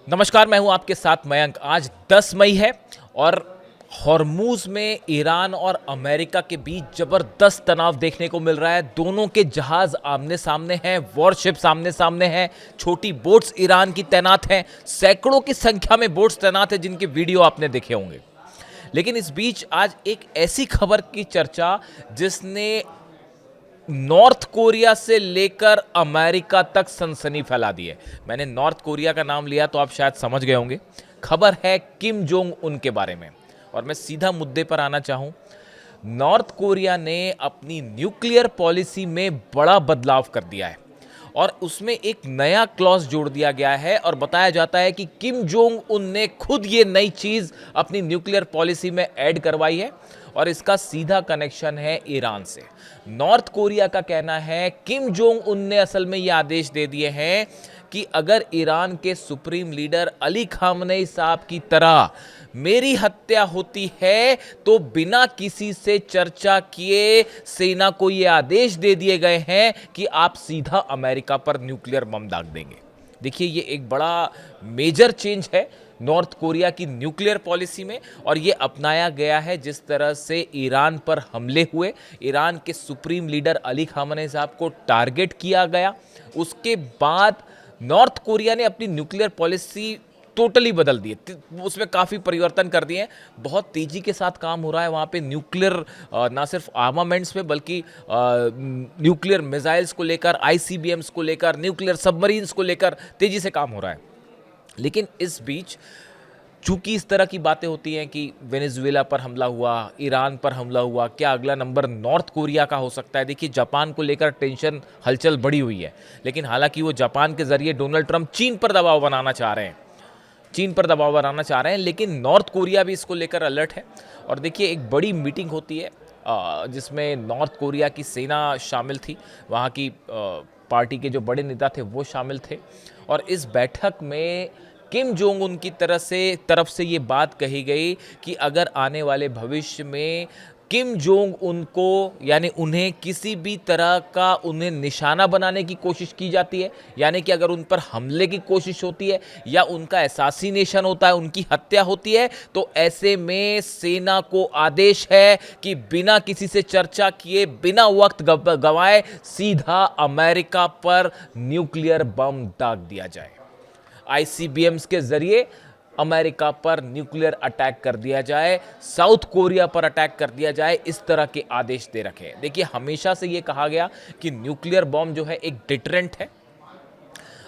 नमस्कार, मैं हूं आपके साथ मयंक। आज 10 मई है और हॉर्मूज में ईरान और अमेरिका के बीच जबरदस्त तनाव देखने को मिल रहा है। दोनों के जहाज आमने सामने हैं, वॉरशिप आमने सामने हैं, छोटी बोट्स ईरान की तैनात हैं, सैकड़ों की संख्या में बोट्स तैनात हैं जिनके वीडियो आपने देखे होंगे। लेकिन इस बीच आज एक ऐसी खबर की चर्चा जिसने नॉर्थ कोरिया से लेकर अमेरिका तक सनसनी फैला दी है। मैंने नॉर्थ कोरिया का नाम लिया तो आप शायद समझ गए होंगे। खबर है किम जोंग उन के बारे में और मैं सीधा मुद्दे पर आना चाहूं। नॉर्थ कोरिया ने अपनी न्यूक्लियर पॉलिसी में बड़ा बदलाव कर दिया है और उसमें एक नया क्लॉज जोड़ दिया गया है और बताया जाता है कि किम जोंग उन ने खुद ये नई चीज अपनी न्यूक्लियर पॉलिसी में ऐड करवाई है और इसका सीधा कनेक्शन है ईरान से। नॉर्थ कोरिया का कहना है किम जोंग उन ने असल में ये आदेश दे दिए हैं कि अगर ईरान के सुप्रीम लीडर अली खामनेई साहब की तरह मेरी हत्या होती है तो बिना किसी से चर्चा किए सेना को यह आदेश दे दिए गए हैं कि आप सीधा अमेरिका पर न्यूक्लियर बम दाग देंगे। देखिए, ये एक बड़ा मेजर चेंज है नॉर्थ कोरिया की न्यूक्लियर पॉलिसी में और ये अपनाया गया है जिस तरह से ईरान पर हमले हुए, ईरान के सुप्रीम लीडर अली खामनेई साहब को टारगेट किया गया। उसके बाद नॉर्थ कोरिया ने अपनी न्यूक्लियर पॉलिसी टोटली बदल दी है, उसमें काफ़ी परिवर्तन कर दिए हैं। बहुत तेज़ी के साथ काम हो रहा है वहाँ पे न्यूक्लियर ना सिर्फ आर्मामेंट्स पे बल्कि न्यूक्लियर मिसाइल्स को लेकर, आईसीबीएम्स को लेकर, न्यूक्लियर सबमरीन्स को लेकर तेज़ी से काम हो रहा है। लेकिन इस बीच चूंकि इस तरह की बातें होती हैं कि वेनेजुएला पर हमला हुआ, ईरान पर हमला हुआ, क्या अगला नंबर नॉर्थ कोरिया का हो सकता है। देखिए, जापान को लेकर टेंशन हलचल बढ़ी हुई है, लेकिन हालांकि वो जापान के जरिए डोनाल्ड ट्रंप चीन पर दबाव बनाना चाह रहे हैं, लेकिन नॉर्थ कोरिया भी इसको लेकर अलर्ट है। और देखिए, एक बड़ी मीटिंग होती है जिसमें नॉर्थ कोरिया की सेना शामिल थी, वहाँ की पार्टी के जो बड़े नेता थे वो शामिल थे और इस बैठक में किम जोंग उन की तरफ से ये बात कही गई कि अगर आने वाले भविष्य में किम जोंग उनको यानी उन्हें किसी भी तरह का उन्हें निशाना बनाने की कोशिश की जाती है, यानी कि अगर उन पर हमले की कोशिश होती है या उनका असैसिनेशन होता है, उनकी हत्या होती है, तो ऐसे में सेना को आदेश है कि बिना किसी से चर्चा किए, बिना वक्त गंवाए सीधा अमेरिका पर न्यूक्लियर बम दाग दिया जाए। आईसीबीएम्स के जरिए अमेरिका पर न्यूक्लियर अटैक कर दिया जाए, साउथ कोरिया पर अटैक कर दिया जाए, इस तरह के आदेश दे रखे हैं। देखिए, हमेशा से ये कहा गया कि न्यूक्लियर बम जो है एक डिटरेंट है।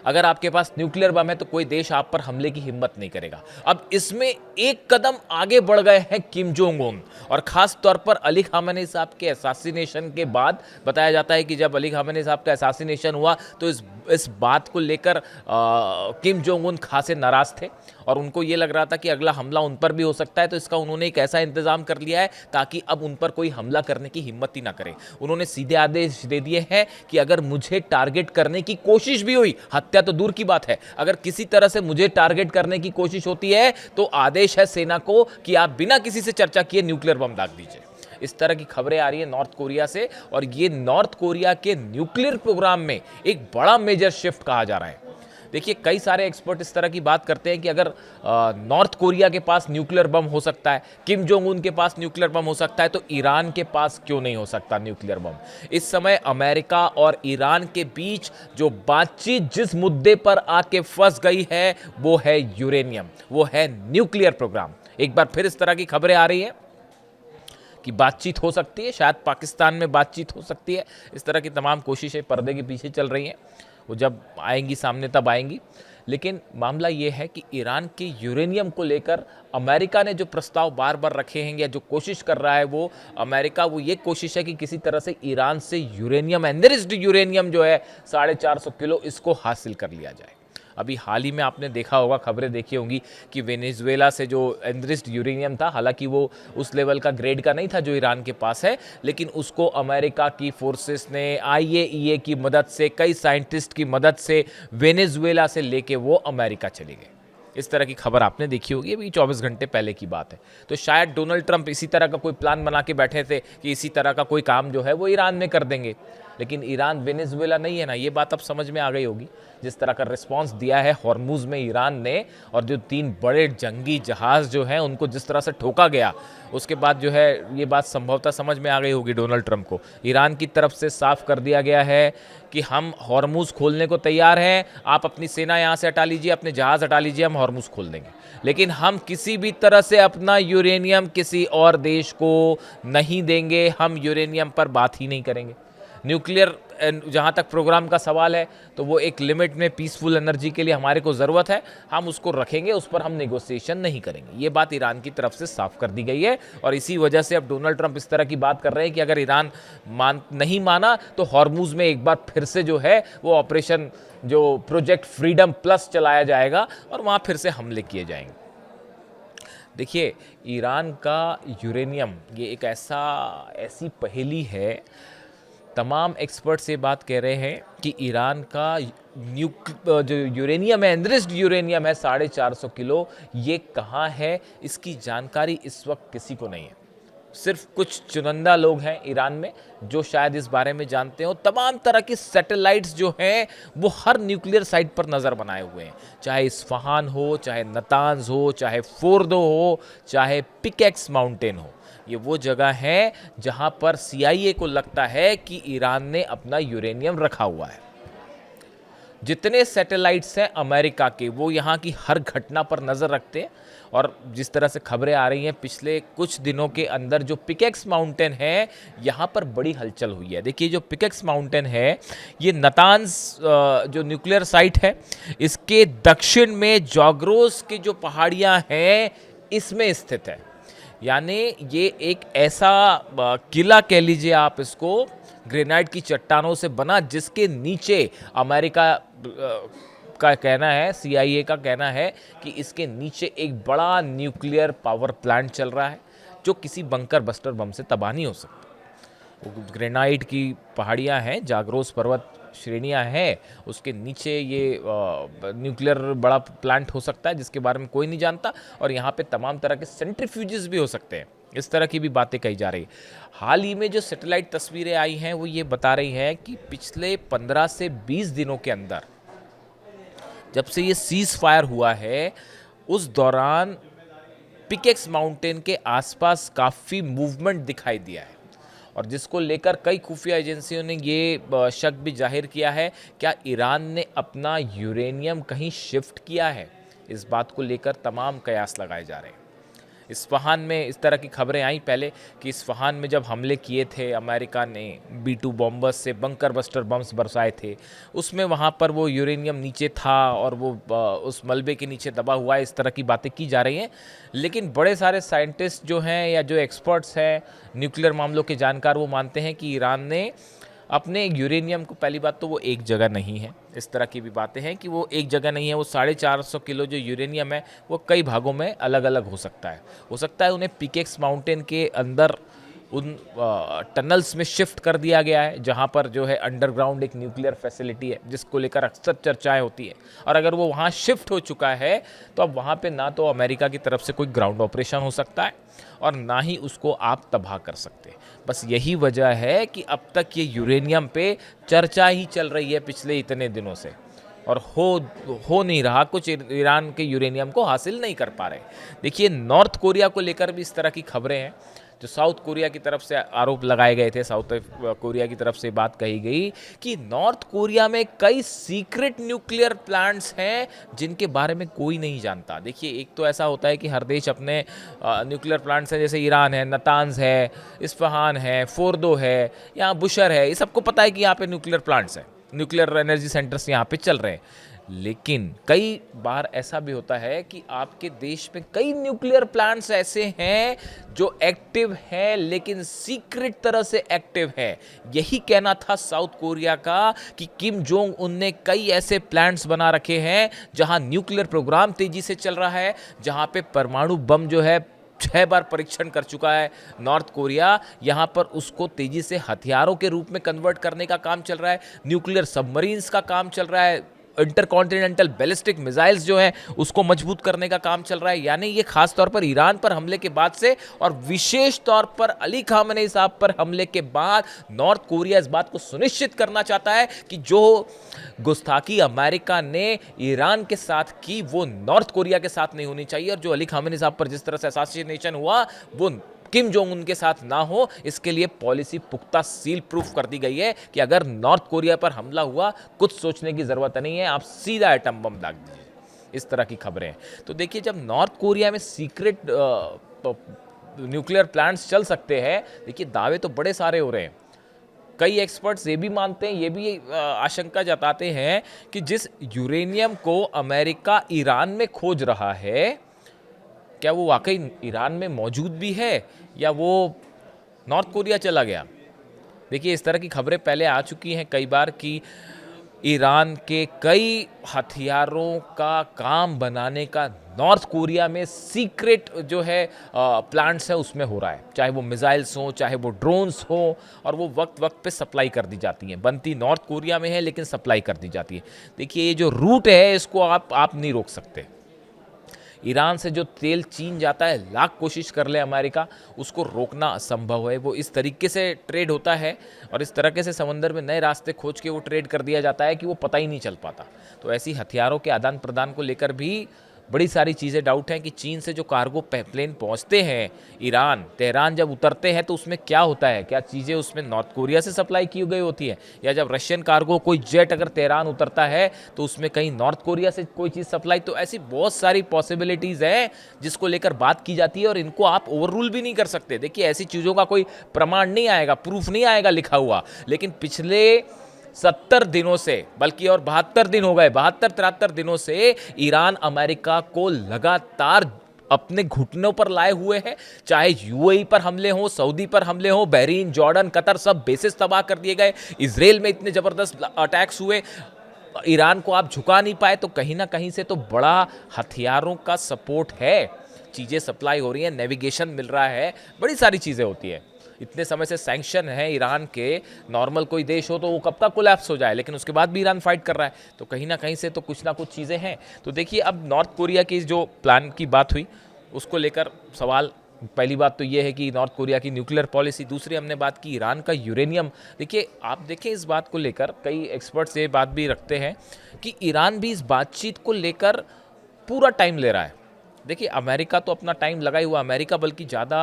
अगर आपके पास न्यूक्लियर बम है तो कोई देश आप पर हमले की हिम्मत नहीं करेगा। अब इसमें एक कदम आगे बढ़ गए हैं किम जोंग उन और खास तौर पर अली खामनेई साहब के असैसिनेशन के बाद बताया जाता है कि जब अली खामनेई साहब का असैसिनेशन हुआ तो इस बात को लेकर किम जोंग उन खासे नाराज थे और उनको ये लग रहा था कि अगला हमला उन पर भी हो सकता है, तो इसका उन्होंने एक ऐसा इंतजाम कर लिया है ताकि अब उन पर कोई हमला करने की हिम्मत ही ना करे। उन्होंने सीधे आदेश दे दिए हैं कि अगर मुझे टारगेट करने की कोशिश भी हुई, हत्या तो दूर की बात है, अगर किसी तरह से मुझे टारगेट करने की कोशिश होती है तो आदेश है सेना को कि आप बिना किसी से चर्चा किए न्यूक्लियर बम दाग दीजिए। इस तरह की खबरें आ रही है नॉर्थ कोरिया से और ये नॉर्थ कोरिया के न्यूक्लियर प्रोग्राम में एक बड़ा मेजर शिफ्ट कहा जा रहा है। देखिए, कई सारे एक्सपर्ट इस तरह की बात करते हैं कि अगर नॉर्थ कोरिया के पास न्यूक्लियर बम हो सकता है, किम जोंग उन के पास न्यूक्लियर बम हो सकता है, तो ईरान के पास क्यों नहीं हो सकता न्यूक्लियर बम। इस समय अमेरिका और ईरान के बीच जो बातचीत जिस मुद्दे पर आके फंस गई है वो है यूरेनियम, वो है न्यूक्लियर प्रोग्राम। एक बार फिर इस तरह की खबरें आ रही हैं कि बातचीत हो सकती है, शायद पाकिस्तान में बातचीत हो सकती है। इस तरह की तमाम कोशिशें पर्दे के पीछे चल रही हैं, वो जब आएंगी सामने तब आएंगी। लेकिन मामला ये है कि ईरान के यूरेनियम को लेकर अमेरिका ने जो प्रस्ताव बार बार रखे हैं या जो कोशिश कर रहा है वो ये कोशिश है कि किसी तरह से ईरान से यूरेनियम, एनरिच्ड यूरेनियम जो है 450 किलो, इसको हासिल कर लिया जाए। अभी हाल ही में आपने देखा होगा, खबरें देखी होंगी कि वेनेजुएला से जो एनरिच्ड यूरेनियम था, हालांकि वो उस लेवल का ग्रेड का नहीं था जो ईरान के पास है, लेकिन उसको अमेरिका की फोर्सेस ने IAEA की मदद से, कई साइंटिस्ट की मदद से वेनेजुएला से लेके वो अमेरिका चले गए। इस तरह की खबर आपने देखी होगी, अभी 24 घंटे पहले की बात है। तो शायद डोनाल्ड ट्रंप इसी तरह का कोई प्लान बना के बैठे थे कि इसी तरह का कोई काम जो है वो ईरान में कर देंगे। लेकिन ईरान वेनेजुएला नहीं है ना, ये बात अब समझ में आ गई होगी। जिस तरह का रिस्पांस दिया है हॉर्मुज में ईरान ने, और जो 3 बड़े जंगी जहाज़ जो हैं उनको जिस तरह से ठोका गया, उसके बाद जो है ये बात संभवतः समझ में आ गई होगी डोनाल्ड ट्रंप को। ईरान की तरफ से साफ कर दिया गया है कि हम हॉर्मुज खोलने को तैयार हैं, आप अपनी सेना यहाँ से हटा लीजिए, अपने जहाज़ हटा लीजिए, हम हॉर्मुज खोल देंगे, लेकिन हम किसी भी तरह से अपना यूरेनियम किसी और देश को नहीं देंगे, हम यूरेनियम पर बात ही नहीं करेंगे। न्यूक्लियर जहाँ तक प्रोग्राम का सवाल है तो वो एक लिमिट में पीसफुल एनर्जी के लिए हमारे को ज़रूरत है, हम उसको रखेंगे, उस पर हम नेगोशिएशन नहीं करेंगे। ये बात ईरान की तरफ से साफ कर दी गई है, और इसी वजह से अब डोनाल्ड ट्रंप इस तरह की बात कर रहे हैं कि अगर ईरान नहीं माना तो हॉर्मुज में एक बार फिर से जो है वो ऑपरेशन, जो प्रोजेक्ट फ्रीडम प्लस चलाया जाएगा और वहाँ फिर से हमले किए जाएंगे। देखिए, ईरान का यूरेनियम ये एक ऐसी पहेली है। तमाम एक्सपर्ट्स ये बात कह रहे हैं कि ईरान का जो यूरेनियम है, एनरिच्ड यूरेनियम है 450 किलो, ये कहाँ है इसकी जानकारी इस वक्त किसी को नहीं है। सिर्फ कुछ चुनिंदा लोग हैं ईरान में जो शायद इस बारे में जानते हो। तमाम तरह की सैटेलाइट्स जो हैं वो हर न्यूक्लियर साइट पर नज़र बनाए हुए हैं, चाहे इस्फहान हो, चाहे नतांज हो, चाहे फोर्दो हो, चाहे पिकेक्स माउंटेन हो। ये वो जगह है जहां पर CIA को लगता है कि ईरान ने अपना यूरेनियम रखा हुआ है। जितने सैटेलाइट्स हैं अमेरिका के, वो यहाँ की हर घटना पर नज़र रखते हैं, और जिस तरह से खबरें आ रही हैं पिछले कुछ दिनों के अंदर, जो पिकेक्स माउंटेन है यहाँ पर बड़ी हलचल हुई है। देखिए, जो पिकेक्स माउंटेन है ये नतांज जो न्यूक्लियर साइट है, इसके दक्षिण में जाग्रोस की जो पहाड़ियाँ हैं इसमें स्थित है। यानी ये एक ऐसा किला कह लीजिए आप इसको, ग्रेनाइट की चट्टानों से बना, जिसके नीचे अमेरिका का कहना है, CIA का कहना है कि इसके नीचे एक बड़ा न्यूक्लियर पावर प्लांट चल रहा है जो किसी बंकर बस्टर बम से तबाह नहीं हो सकता। वो ग्रेनाइट की पहाड़ियाँ हैं, जाग्रोस पर्वत श्रेणियाँ हैं, उसके नीचे ये न्यूक्लियर बड़ा प्लांट हो सकता है जिसके बारे में कोई नहीं जानता, और यहाँ पे तमाम तरह के सेंट्रीफ्यूजेस भी हो सकते हैं। इस तरह की भी बातें कही जा रही है। हाल ही में जो सैटेलाइट तस्वीरें आई हैं वो ये बता रही हैं कि पिछले 15 से 20 दिनों के अंदर, जब से ये सीज फायर हुआ है, उस दौरान पिकेक्स माउंटेन के आसपास काफ़ी मूवमेंट दिखाई दिया है, और जिसको लेकर कई खुफिया एजेंसियों ने ये शक भी जाहिर किया है, क्या ईरान ने अपना यूरेनियम कहीं शिफ्ट किया है। इस बात को लेकर तमाम कयास लगाए जा रहे हैं। इस्फहान में इस तरह की खबरें आई पहले कि इस्फहान में जब हमले किए थे अमेरिका ने, B-2 बॉम्बर्स से बंकर बस्टर बम्स बरसाए थे, उसमें वहाँ पर वो यूरेनियम नीचे था और वो उस मलबे के नीचे दबा हुआ है, इस तरह की बातें की जा रही हैं। लेकिन बड़े सारे साइंटिस्ट जो हैं या जो एक्सपर्ट्स हैं, न्यूक्लियर मामलों के जानकार, वो मानते हैं कि ईरान ने अपने यूरेनियम को, पहली बात तो वो एक जगह नहीं है, इस तरह की भी बातें हैं कि वो एक जगह नहीं है, वो 450 किलो जो यूरेनियम है वो कई भागों में अलग अलग हो सकता है। उन्हें पिकेक्स माउंटेन के अंदर उन टनल्स में शिफ्ट कर दिया गया है, जहाँ पर जो है अंडरग्राउंड एक न्यूक्लियर फैसिलिटी है जिसको लेकर अक्सर चर्चाएं होती है, और अगर वो वहाँ शिफ्ट हो चुका है तो अब वहाँ पे ना तो अमेरिका की तरफ से कोई ग्राउंड ऑपरेशन हो सकता है और ना ही उसको आप तबाह कर सकते। बस यही वजह है कि अब तक ये यूरेनियम पे चर्चा ही चल रही है पिछले इतने दिनों से, और हो नहीं रहा कुछ, ईरान के यूरेनियम को हासिल नहीं कर पा रहे। देखिए, नॉर्थ कोरिया को लेकर भी इस तरह की खबरें हैं, जो साउथ कोरिया की तरफ से आरोप लगाए गए थे, साउथ कोरिया की तरफ से बात कही गई कि नॉर्थ कोरिया में कई सीक्रेट न्यूक्लियर प्लांट्स हैं जिनके बारे में कोई नहीं जानता। देखिए, एक तो ऐसा होता है कि हर देश अपने न्यूक्लियर प्लांट्स हैं, जैसे ईरान है, नतांज है, इस्फहान है, फोर्दो है, यहाँ बुशर है, ये सबको पता है कि यहाँ पे न्यूक्लियर प्लांट्स हैं, न्यूक्लियर एनर्जी सेंटर्स यहाँ पे चल रहे हैं। लेकिन कई बार ऐसा भी होता है कि आपके देश में कई न्यूक्लियर प्लांट्स ऐसे हैं जो एक्टिव हैं लेकिन सीक्रेट तरह से एक्टिव है। यही कहना था साउथ कोरिया का कि किम जोंग उन ने कई ऐसे प्लांट्स बना रखे हैं जहां न्यूक्लियर प्रोग्राम तेजी से चल रहा है, जहां पे परमाणु बम जो है 6 बार परीक्षण कर चुका है नॉर्थ कोरिया, यहाँ पर उसको तेजी से हथियारों के रूप में कन्वर्ट करने का काम चल रहा है, न्यूक्लियर सबमरीन्स का काम चल रहा है, इंटरकॉन्टिनेंटल बैलिस्टिक मिसाइल्स जो हैं उसको मजबूत करने का काम चल रहा है। यानी ये खास तौर पर ईरान पर हमले के बाद से और विशेष तौर पर अली खामेनी साहब पर हमले के बाद नॉर्थ कोरिया इस बात को सुनिश्चित करना चाहता है कि जो गुस्ताखी अमेरिका ने ईरान के साथ की वो नॉर्थ कोरिया के साथ नहीं होनी चाहिए, और जो अली खामेनी साहब पर जिस तरह से असैसिनेशन हुआ वो किम जोंग उन के साथ ना हो। इसके लिए पॉलिसी पुख्ता सील प्रूफ कर दी गई है कि अगर नॉर्थ कोरिया पर हमला हुआ कुछ सोचने की जरूरत नहीं है, आप सीधा एटम बम दाग दीजिए। इस तरह की खबरें हैं। तो देखिए, जब नॉर्थ कोरिया में सीक्रेट न्यूक्लियर प्लांट्स चल सकते हैं, देखिए दावे तो बड़े सारे हो रहे हैं। कई एक्सपर्ट्स ये भी मानते हैं, ये भी आशंका जताते हैं कि जिस यूरेनियम को अमेरिका ईरान में खोज रहा है, क्या वो वाकई ईरान में मौजूद भी है या वो नॉर्थ कोरिया चला गया। देखिए, इस तरह की खबरें पहले आ चुकी हैं कई बार कि ईरान के कई हथियारों का काम बनाने का नॉर्थ कोरिया में सीक्रेट जो है प्लांट्स है उसमें हो रहा है, चाहे वो मिसाइल्स हो चाहे वो ड्रोन्स हो, और वो वक्त वक्त पे सप्लाई कर दी जाती हैं। बनती नॉर्थ कोरिया में है लेकिन सप्लाई कर दी जाती है। देखिए, ये जो रूट है इसको आप नहीं रोक सकते। ईरान से जो तेल चीन जाता है, लाख कोशिश कर ले अमेरिका, उसको रोकना असंभव है। वो इस तरीके से ट्रेड होता है और इस तरीके से समंदर में नए रास्ते खोज के वो ट्रेड कर दिया जाता है कि वो पता ही नहीं चल पाता। तो ऐसी हथियारों के आदान प्रदान को लेकर भी बड़ी सारी चीज़ें डाउट हैं कि चीन से जो कार्गो प्लेन पहुंचते हैं ईरान, तेहरान जब उतरते हैं तो उसमें क्या होता है, क्या चीज़ें उसमें नॉर्थ कोरिया से सप्लाई की गई होती है, या जब रशियन कार्गो कोई जेट अगर तेहरान उतरता है तो उसमें कहीं नॉर्थ कोरिया से कोई चीज़ सप्लाई। तो ऐसी बहुत सारी पॉसिबिलिटीज़ हैं जिसको लेकर बात की जाती है और इनको आप ओवर रूल भी नहीं कर सकते। देखिए, ऐसी चीज़ों का कोई प्रमाण नहीं आएगा, प्रूफ नहीं आएगा लिखा हुआ, लेकिन पिछले 70 दिनों से, बल्कि और 72 दिन हो गए, 72-73 दिनों से ईरान अमेरिका को लगातार अपने घुटनों पर लाए हुए हैं। चाहे यूएई पर हमले हों, सऊदी पर हमले हों, बहरीन, जॉर्डन, कतर, सब बेसिस तबाह कर दिए गए। इजराइल में इतने जबरदस्त अटैक्स हुए, ईरान को आप झुका नहीं पाए। तो कहीं ना कहीं से तो बड़ा हथियारों का सपोर्ट है, चीज़ें सप्लाई हो रही हैं, नेविगेशन मिल रहा है, बड़ी सारी चीज़ें होती हैं। इतने समय से सैंक्शन है ईरान के, नॉर्मल कोई देश हो तो वो कब तक कोलैप्स हो जाए, लेकिन उसके बाद भी ईरान फाइट कर रहा है। तो कहीं ना कहीं से तो कुछ ना कुछ चीज़ें हैं। तो देखिए, अब नॉर्थ कोरिया की जो प्लान की बात हुई उसको लेकर सवाल, पहली बात तो ये है कि नॉर्थ कोरिया की न्यूक्लियर पॉलिसी, दूसरी हमने बात की ईरान का यूरेनियम। देखिए, आप देखें इस बात को लेकर कई एक्सपर्ट्स ये बात भी रखते हैं कि ईरान भी इस बातचीत को लेकर पूरा टाइम ले रहा है। देखिए, अमेरिका तो अपना टाइम लगा ही हुआ, अमेरिका बल्कि ज़्यादा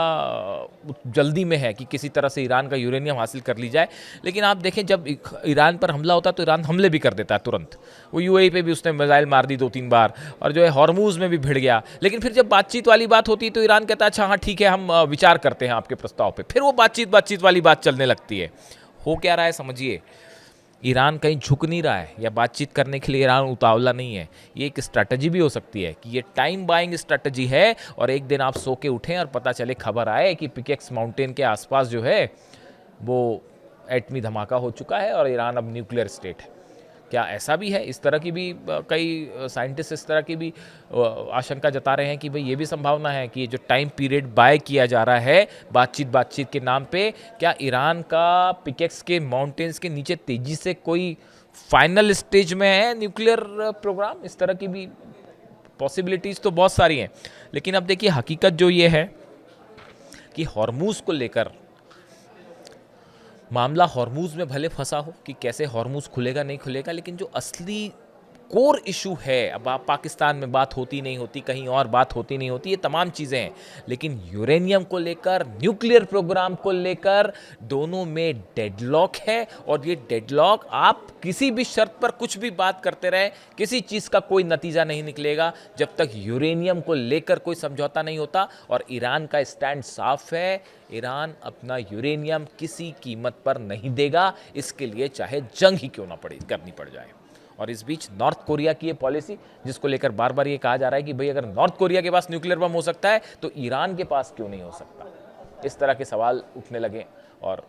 जल्दी में है कि किसी तरह से ईरान का यूरेनियम हासिल कर ली जाए। लेकिन आप देखें, जब ईरान पर हमला होता है तो ईरान हमले भी कर देता है तुरंत। वो यूएई पे भी उसने मिसाइल मार दी 2-3 बार, और जो है हॉर्मूज में भी भिड़ गया। लेकिन फिर जब बातचीत वाली बात होती है तो ईरान कहता है अच्छा हाँ ठीक है, हम विचार करते हैं आपके प्रस्ताव पर। फिर वो बातचीत वाली बात चलने लगती है। हो क्या रहा है समझिए, ईरान कहीं झुक नहीं रहा है, या बातचीत करने के लिए ईरान उतावला नहीं है। ये एक स्ट्रैटेजी भी हो सकती है कि ये टाइम बाइंग स्ट्रैटेजी है, और एक दिन आप सो के उठें और पता चले, खबर आए कि पिकेक्स माउंटेन के आसपास जो है वो एटमी धमाका हो चुका है और ईरान अब न्यूक्लियर स्टेट है। क्या ऐसा भी है? इस तरह की भी कई साइंटिस्ट इस तरह की भी आशंका जता रहे हैं कि भाई ये भी संभावना है कि ये जो टाइम पीरियड बाय किया जा रहा है बातचीत के नाम पे, क्या ईरान का पिकेक्स के माउंटेन्स के नीचे तेजी से कोई फाइनल स्टेज में है न्यूक्लियर प्रोग्राम? इस तरह की भी पॉसिबिलिटीज़ तो बहुत सारी हैं। लेकिन अब देखिए, हकीकत जो ये है कि हॉर्मूज को लेकर मामला, हॉर्मूज में भले फंसा हो कि कैसे हॉर्मूज खुलेगा नहीं खुलेगा, लेकिन जो असली कोर इशू है, अब आप पाकिस्तान में बात होती नहीं होती, कहीं और बात होती नहीं होती, ये तमाम चीज़ें हैं। लेकिन यूरेनियम को लेकर, न्यूक्लियर प्रोग्राम को लेकर दोनों में डेडलॉक है, और ये डेडलॉक आप किसी भी शर्त पर कुछ भी बात करते रहे, किसी चीज़ का कोई नतीजा नहीं निकलेगा जब तक यूरेनियम को लेकर कोई समझौता नहीं होता। और ईरान का स्टैंड साफ है, ईरान अपना यूरेनियम किसी कीमत पर नहीं देगा, इसके लिए चाहे जंग ही क्यों ना करनी पड़ जाए। और इस बीच नॉर्थ कोरिया की ये पॉलिसी, जिसको लेकर बार बार ये कहा जा रहा है कि भाई अगर नॉर्थ कोरिया के पास न्यूक्लियर बम हो सकता है तो ईरान के पास क्यों नहीं हो सकता, इस तरह के सवाल उठने लगे। और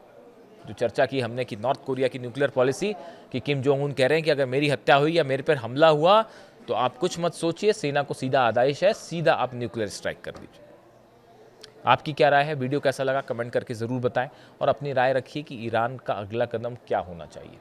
जो चर्चा की हमने कि नॉर्थ कोरिया की न्यूक्लियर पॉलिसी, कि किम जोंग उन कह रहे हैं कि अगर मेरी हत्या हुई या मेरे पर हमला हुआ तो आप कुछ मत सोचिए, सेना को सीधा आदेश है, सीधा आप न्यूक्लियर स्ट्राइक कर दीजिए। आपकी क्या राय है? वीडियो कैसा लगा कमेंट करके ज़रूर बताएं, और अपनी राय रखिए कि ईरान का अगला कदम क्या होना चाहिए।